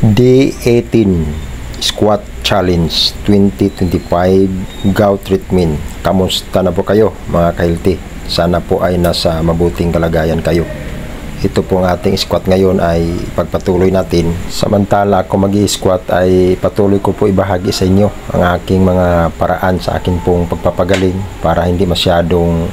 Day 18 Squat Challenge 2025 Gout Treatment. Kamusta na po kayo mga ka-healthy? Sana po ay nasa mabuting kalagayan kayo. Ito po ang ating squat ngayon ay pagpatuloy natin. Samantala ako mag-i-squat ay patuloy ko po ibahagi sa inyo ang aking mga paraan sa akin pong pagpapagaling para hindi masyadong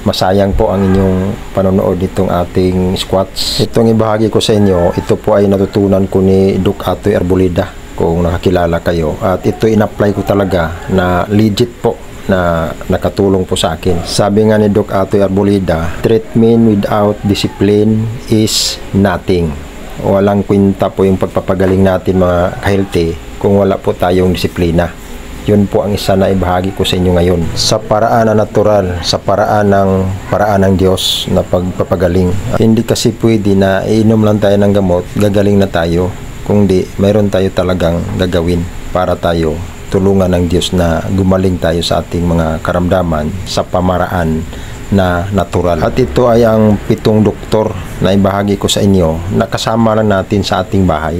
masayang po ang inyong panonood nitong ating squats. Itong ibahagi ko sa inyo, ito po ay natutunan ko ni Doc Atoy Arboleda, kung nakakilala kayo. At ito in-apply ko talaga na legit po na nakatulong po sa akin. Sabi nga ni Doc Atoy Arboleda, treatment without discipline is nothing. Walang kwenta po yung pagpapagaling natin mga ka-healthy kung wala po tayong disiplina. Yun po ang isa na ibahagi ko sa inyo ngayon. Sa paraan na natural, sa paraan ng Diyos na pagpapagaling. Hindi kasi pwede na iinom lang tayo ng gamot, gagaling na tayo. Kung di, mayroon tayo talagang gagawin para tayo tulungan ng Diyos na gumaling tayo sa ating mga karamdaman sa pamaraan na natural. At ito ay ang 7 doktor na ibahagi ko sa inyo na kasama lang natin sa ating bahay.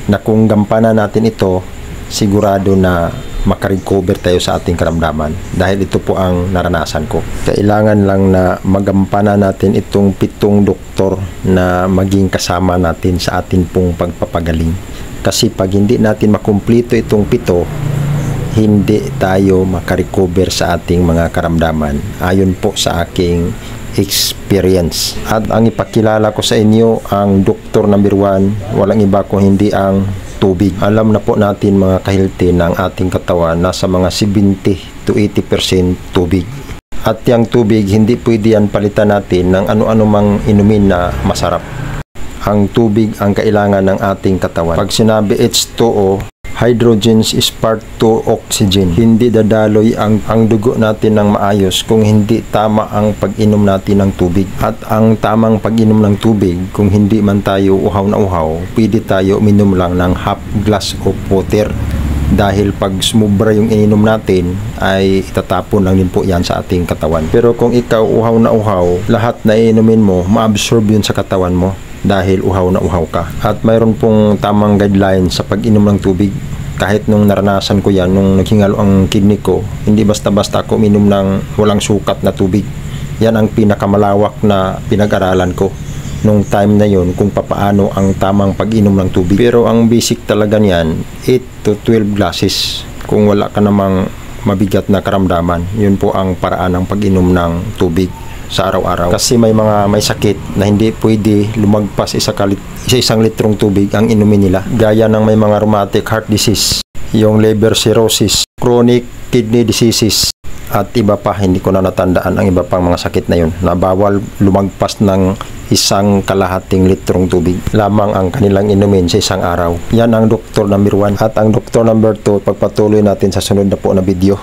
Na kung gampanan natin ito, sigurado na makarecover tayo sa ating karamdaman dahil ito po ang naranasan ko. Kailangan lang na magampanan natin itong 7 doktor na maging kasama natin sa atin pong pagpapagaling. Kasi pag hindi natin makumplito itong 7, hindi tayo makarecover sa ating mga karamdaman ayon po sa aking experience. At ang ipakilala ko sa inyo, ang doktor number 1, walang iba kung hindi ang tubig. Alam na po natin mga ka-healthy na ang ating katawan nasa mga 70 to 80% tubig. At yung tubig, hindi pwede yan palitan natin ng ano-ano mang inumin na masarap. Ang tubig ang kailangan ng ating katawan. Pag sinabi H2O, hydrogen is part 2 oxygen. Hindi dadaloy ang dugo natin ng maayos kung hindi tama ang pag-inom natin ng tubig. At ang tamang pag-inom ng tubig, kung hindi man tayo uhaw na uhaw, pwede tayo uminom lang ng half glass of water. Dahil pag sumubra yung ininom natin, ay itatapon lang din po yan sa ating katawan. Pero kung ikaw uhaw na uhaw, lahat na inumin mo, ma-absorb yun sa katawan mo dahil uhaw na uhaw ka. At mayroon pong tamang guideline sa pag-inom ng tubig. Kahit nung naranasan ko yan, nung naghingalo ang kidney ko, hindi basta-basta ako uminom ng walang sukat na tubig. Yan ang pinakamalawak na pinag-aralan ko nung time na yon, kung papaano ang tamang pag-inom ng tubig. Pero ang basic talaga niyan, 8 to 12 glasses. Kung wala ka namang mabigat na karamdaman, yun po ang paraan ng pag-inom ng tubig sa araw-araw. Kasi may sakit na hindi pwede lumagpas isang litrong tubig ang inumin nila. Gaya ng may mga rheumatic heart disease, yung liver cirrhosis, chronic kidney diseases, at iba pa, hindi ko na natandaan ang iba pang mga sakit na yun, na bawal lumagpas ng 1.5 litrong tubig lamang ang kanilang inumin sa isang araw. Yan ang doktor number 1. At ang doktor number 2, pagpatuloy natin sa sunod na po na video.